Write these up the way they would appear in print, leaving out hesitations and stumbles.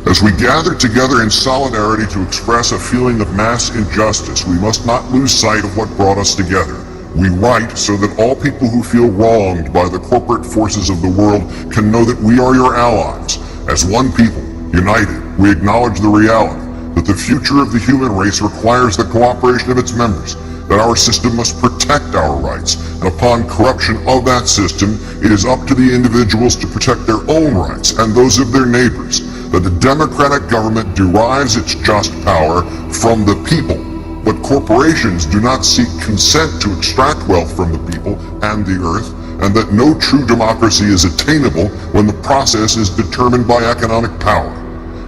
As we gather together in solidarity to express a feeling of mass injustice, we must not lose sight of what brought us together. We write so that all people who feel wronged by the corporate forces of the world can know that we are your allies. As one people, united, we acknowledge the reality that the future of the human race requires the cooperation of its members, that our system must protect our rights, and upon corruption of that system, it is up to the individuals to protect their own rights and those of their neighbors, that the democratic government derives its just power from the people, but corporations do not seek consent to extract wealth from the people and the earth, and that no true democracy is attainable when the process is determined by economic power.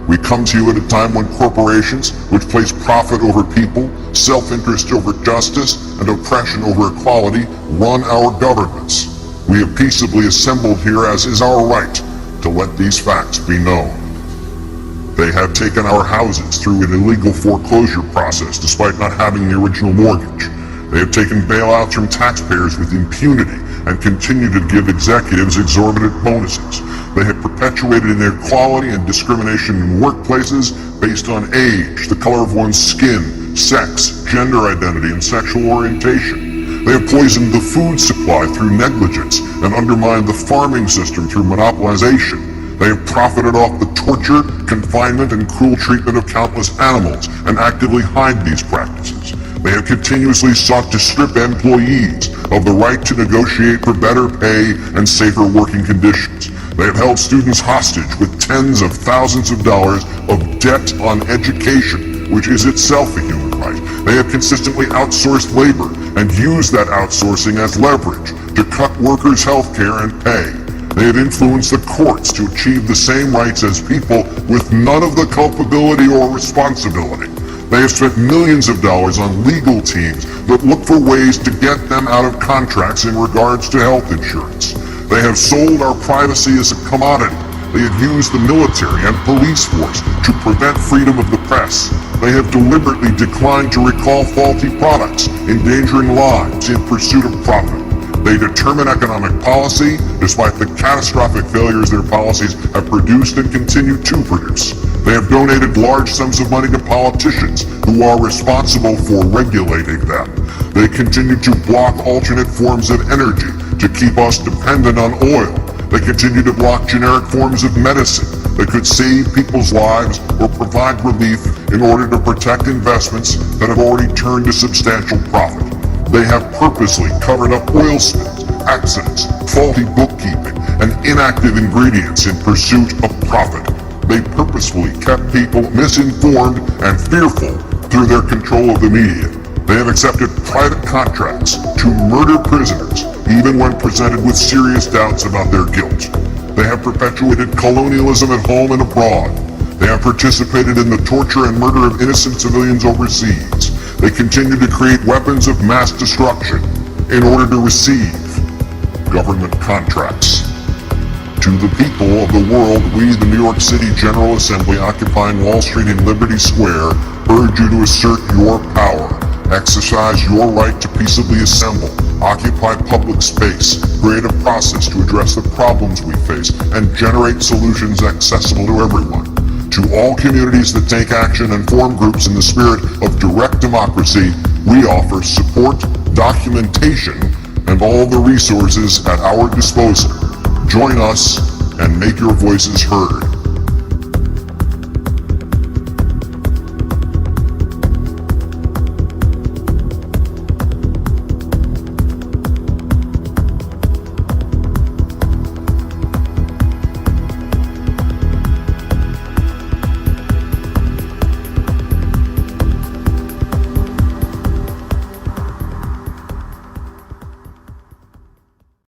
We come to you at a time when corporations, which place profit over people, self-interest over justice, and oppression over equality, run our governments. We have peaceably assembled here, as is our right, to let these facts be known. They have taken our houses through an illegal foreclosure process despite not having the original mortgage. They have taken bailouts from taxpayers with impunity and continue to give executives exorbitant bonuses. They have perpetuated inequality and discrimination in workplaces based on age, the color of one's skin, sex, gender identity, and sexual orientation. They have poisoned the food supply through negligence and undermined the farming system through monopolization. They have profited off the torture, confinement, and cruel treatment of countless animals and actively hide these practices. They have continuously sought to strip employees of the right to negotiate for better pay and safer working conditions. They have held students hostage with tens of thousands of dollars of debt on education, which is itself a human right. They have consistently outsourced labor and used that outsourcing as leverage to cut workers' health care and pay. They have influenced the courts to achieve the same rights as people with none of the culpability or responsibility. They have spent millions of dollars on legal teams that look for ways to get them out of contracts in regards to health insurance. They have sold our privacy as a commodity. They have used the military and police force to prevent freedom of the press. They have deliberately declined to recall faulty products, endangering lives in pursuit of profit. They determine economic policy despite the catastrophic failures their policies have produced and continue to produce. They have donated large sums of money to politicians who are responsible for regulating them. They continue to block alternate forms of energy to keep us dependent on oil. They continue to block generic forms of medicine that could save people's lives or provide relief in order to protect investments that have already turned a substantial profit. They have purposely covered up oil spills, accidents, faulty bookkeeping, and inactive ingredients in pursuit of profit. They purposefully kept people misinformed and fearful through their control of the media. They have accepted private contracts to murder prisoners, even when presented with serious doubts about their guilt. They have perpetuated colonialism at home and abroad. They have participated in the torture and murder of innocent civilians overseas. They continue to create weapons of mass destruction in order to receive government contracts. To the people of the world, we, the New York City General Assembly, occupying Wall Street and Liberty Square, urge you to assert your power, exercise your right to peaceably assemble, occupy public space, create a process to address the problems we face, and generate solutions accessible to everyone. To all communities that take action and form groups in the spirit of direct democracy, we offer support, documentation, and all the resources at our disposal. Join us and make your voices heard.